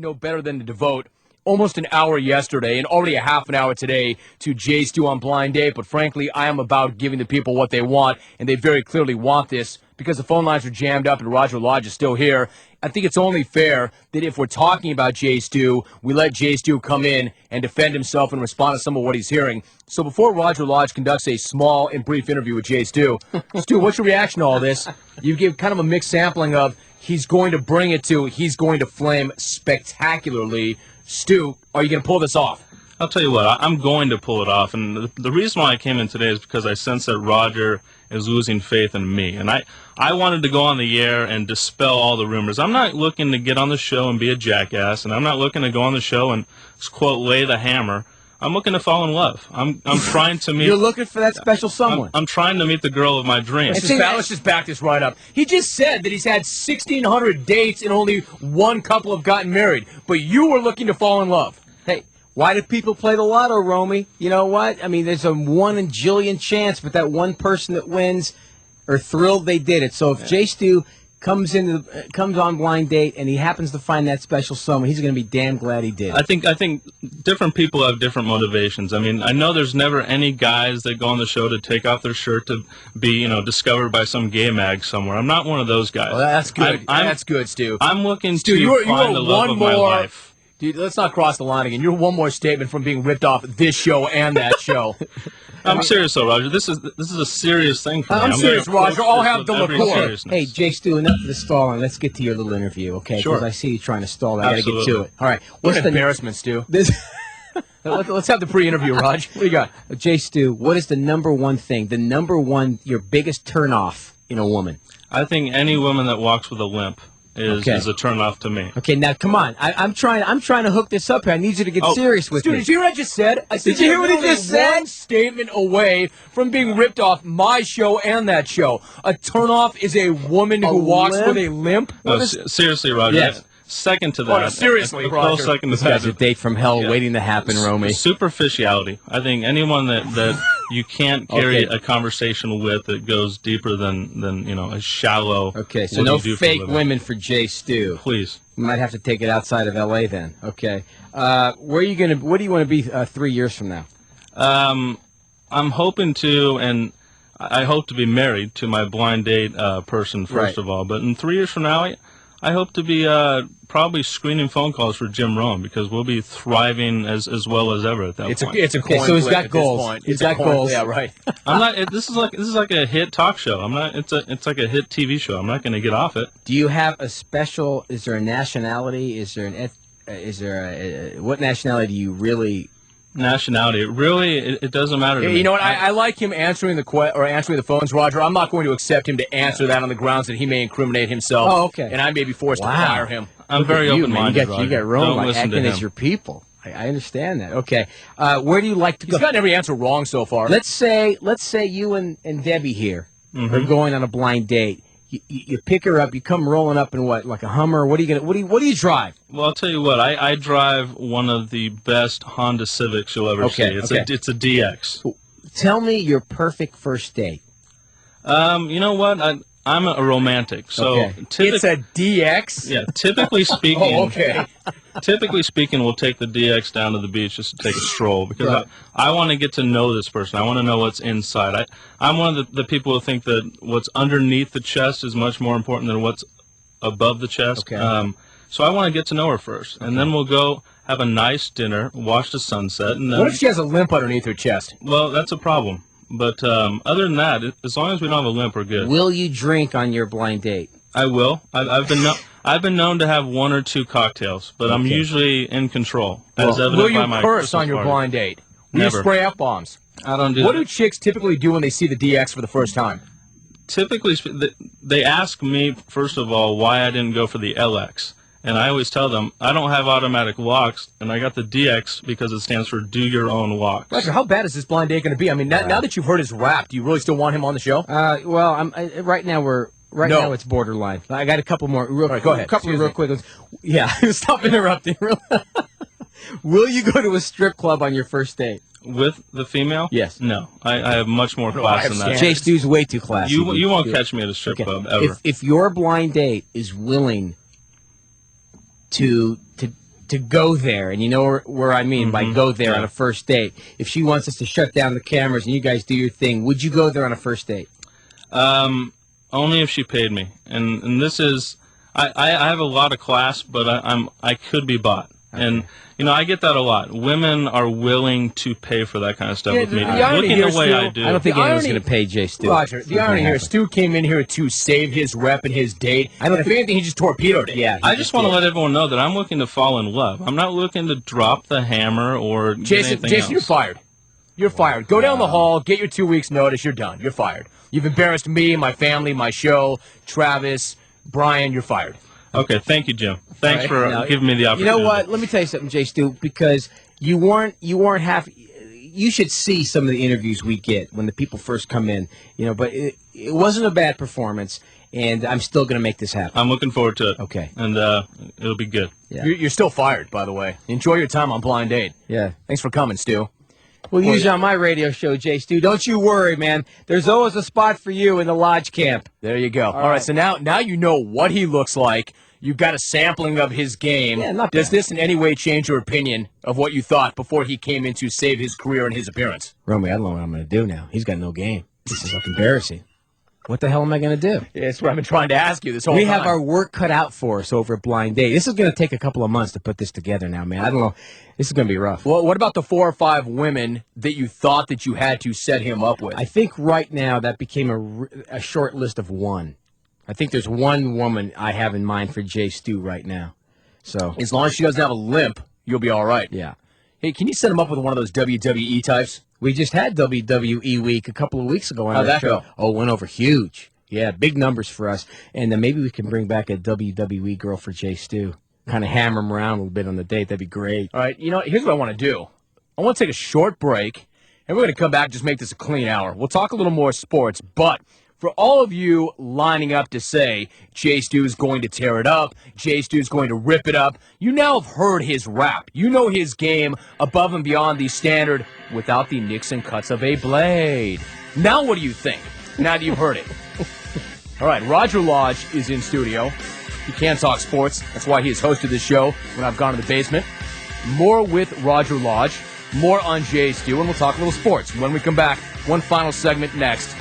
No better than to devote almost an hour yesterday and already a half an hour today to JSTEW on Blind Date. But frankly, I am about giving the people what they want, and they very clearly want this because the phone lines are jammed up and Roger Lodge is still here. I think it's only fair that if we're talking about JSTEW, we let JSTEW come in and defend himself and respond to some of what he's hearing. So before Roger Lodge conducts a small and brief interview with JSTEW, Stu, what's your reaction to all this? You give kind of a mixed sampling of he's going to bring it to, he's going to flame spectacularly. Stu, are you going to pull this off? I'll tell you what, I'm going to pull it off. And the reason why I came in today is because I sense that Roger is losing faith in me. And I wanted to go on the air and dispel all the rumors. I'm not looking to get on the show and be a jackass, and I'm not looking to go on the show and, quote, lay the hammer. I'm looking to fall in love. I'm trying to meet... You're looking for that special someone. I'm trying to meet the girl of my dreams. Let's just back this right up. He just said that he's had 1,600 dates and only one couple have gotten married. But you were looking to fall in love. Hey, why do people play the lotto, Romy? You know what? I mean, there's a 1 in a jillion chance, but that one person that wins are thrilled they did it. So if JSTEW comes on Blind Date and he happens to find that special someone, he's going to be damn glad he did. I think different people have different motivations. I mean, I know there's never any guys that go on the show to take off their shirt to be, discovered by some gay mag somewhere. I'm not one of those guys. Well, that's good. That's good, Stu. I'm looking to find the love of my life. Dude, let's not cross the line again. You're one more statement from being ripped off this show and that show. I'm serious, though, Roger. This is a serious thing for me. I'm serious, Roger. I'll have the liqueur. Hey, JSTEW, enough of the stalling. Let's get to your little interview, okay? Sure. Because I see you trying to stall. I got to get to it. All right. What's the embarrassment, Stu? Let's have the pre-interview, Raj. What do you got? JSTEW, what is the number one thing, your biggest turnoff in a woman? I think any woman that walks with a limp is a turnoff to me. Okay, now come on. I'm trying to hook this up here. I need you to get serious with me. Did you hear what I just said? Did you hear what he just said? One statement away from being ripped off my show and that show. A turnoff is a woman who walks with a limp. No, seriously, Roger. Yes. Second to that. Seriously, Roger. Second to this guy's a date from hell waiting to happen, Romy. Superficiality. I think anyone that you can't carry a conversation with that goes deeper than a shallow. Okay, so no fake women for JSTEW. Please. You might have to take it outside of LA then. Okay. What do you want to be 3 years from now? I'm hoping to, and I hope to be married to my blind date person first of all. But in 3 years from now, I hope to be probably screening phone calls for Jim Rome because we'll be thriving as well as ever at that point. It's a coin so he's got at goals. This point. He's got goals. Yeah, right. I'm not. This is like a hit talk show. I'm not. It's like a hit TV show. I'm not going to get off it. Do you have a special? Is there a nationality? Is there what nationality do you really? Nationality. It doesn't matter to me. You know what? I like him answering the phones, Roger. I'm not going to accept him to answer that on the grounds that he may incriminate himself. Oh, okay. And I may be forced to fire him. I'm very open-minded. You got Rome like acting as your people. I understand that. Okay. Where do you like to go? He's gotten every answer wrong so far. Let's say you and Debbie here are going on a blind date. You pick her up. You come rolling up in what, like a Hummer? What do you drive? Well, I'll tell you what. I drive one of the best Honda Civics you'll ever see. It's a DX. Tell me your perfect first date. You know what? I'm a romantic, so it's a DX. Yeah, typically speaking. Oh, okay. Typically speaking, we'll take the DX down to the beach just to take a stroll because I want to get to know this person. I want to know what's inside. I'm one of the people who think that what's underneath the chest is much more important than what's above the chest. Okay. So I want to get to know her first, and then we'll go have a nice dinner, watch the sunset, and then. What if she has a limp underneath her chest? Well, that's a problem. But other than that, as long as we don't have a limp, we're good. Will you drink on your blind date? I will. I've been known to have 1 or 2 cocktails, but I'm usually in control. As evident will you by my curse on your party. blind date? Will Never. you spray F-bombs? I don't do What that. do chicks typically do when they see the DX for the first time? Typically, they ask me, first of all, why I didn't go for the LX. And I always tell them, I don't have automatic locks, and I got the DX because it stands for Do Your Own Locks. Roger, how bad is this blind date going to be? I mean, now that you've heard his rap, do you really still want him on the show? Well, right now it's borderline. I got a couple more. Go ahead. A couple real quick ones. Yeah, stop interrupting. Will you go to a strip club on your first date? With the female? Yes. No. I have much more class than that. JSTEW's way too classy. You won't catch me at a strip club ever. If your blind date is willing to to go there, and you know where I mean by go there on a first date. If she wants us to shut down the cameras and you guys do your thing, would you go there on a first date? Only if she paid me. And this is, I have a lot of class, but I could be bought. Okay. And I get that a lot. Women are willing to pay for that kind of stuff with me. Looking the way I do. I don't think anyone's going to pay Jay Stew. Roger, the irony here, Stu came in here to save his rep and his date. I don't think anything, he just torpedoed it. Yeah, I just want to let everyone know that I'm looking to fall in love. I'm not looking to drop the hammer or Jason, you're fired. You're fired. Go down the hall, get your 2 weeks notice, you're done. You're fired. You've embarrassed me, my family, my show, Travis, Brian, you're fired. Okay, thank you, Jim. Thanks for giving me the opportunity. You know what? Let me tell you something, Jay Stew, because you weren't half. You should see some of the interviews we get when the people first come in. But it wasn't a bad performance, and I'm still going to make this happen. I'm looking forward to it. Okay, and it'll be good. Yeah. You're still fired, by the way. Enjoy your time on Blind Date. Yeah. Thanks for coming, Stu. We'll use you on my radio show, Jay Stew. Don't you worry, man. There's always a spot for you in the lodge camp. There you go. All right, so now you know what he looks like. You've got a sampling of his game. Yeah, not Does bad. this in any way change your opinion of what you thought before he came in to save his career and his appearance? Romy, I don't know what I'm going to do now. He's got no game. This is like embarrassing. What the hell am I going to do? Yeah, that's what I've been trying to ask you this whole time. We have our work cut out for us over at Blind Date. This is going to take a couple of months to put this together now, man. I don't know. This is going to be rough. Well, what about the 4 or 5 women that you thought that you had to set him up with? I think right now that became a short list of one. I think there's one woman I have in mind for Jay Stew right now. So as long as she doesn't have a limp, you'll be all right. Yeah. Hey, can you set him up with one of those WWE types? We just had WWE Week a couple of weeks ago on How'd our that show. go? Oh, went over huge. Yeah, big numbers for us. And then maybe we can bring back a WWE girl for Jay Stew. Kind of hammer him around a little bit on the date. That'd be great. All right, here's what I want to do. I want to take a short break, and we're going to come back and just make this a clean hour. We'll talk a little more sports, but for all of you lining up to say Jay Stew is going to tear it up, Jay Stew is going to rip it up, you now have heard his rap. You know his game above and beyond the standard without the nicks and cuts of a blade. Now what do you think, now that you've heard it? All right, Roger Lodge is in studio. He can't talk sports. That's why he has hosted this show when I've gone to the basement. More with Roger Lodge, more on Jay Stew, and we'll talk a little sports. When we come back, one final segment next.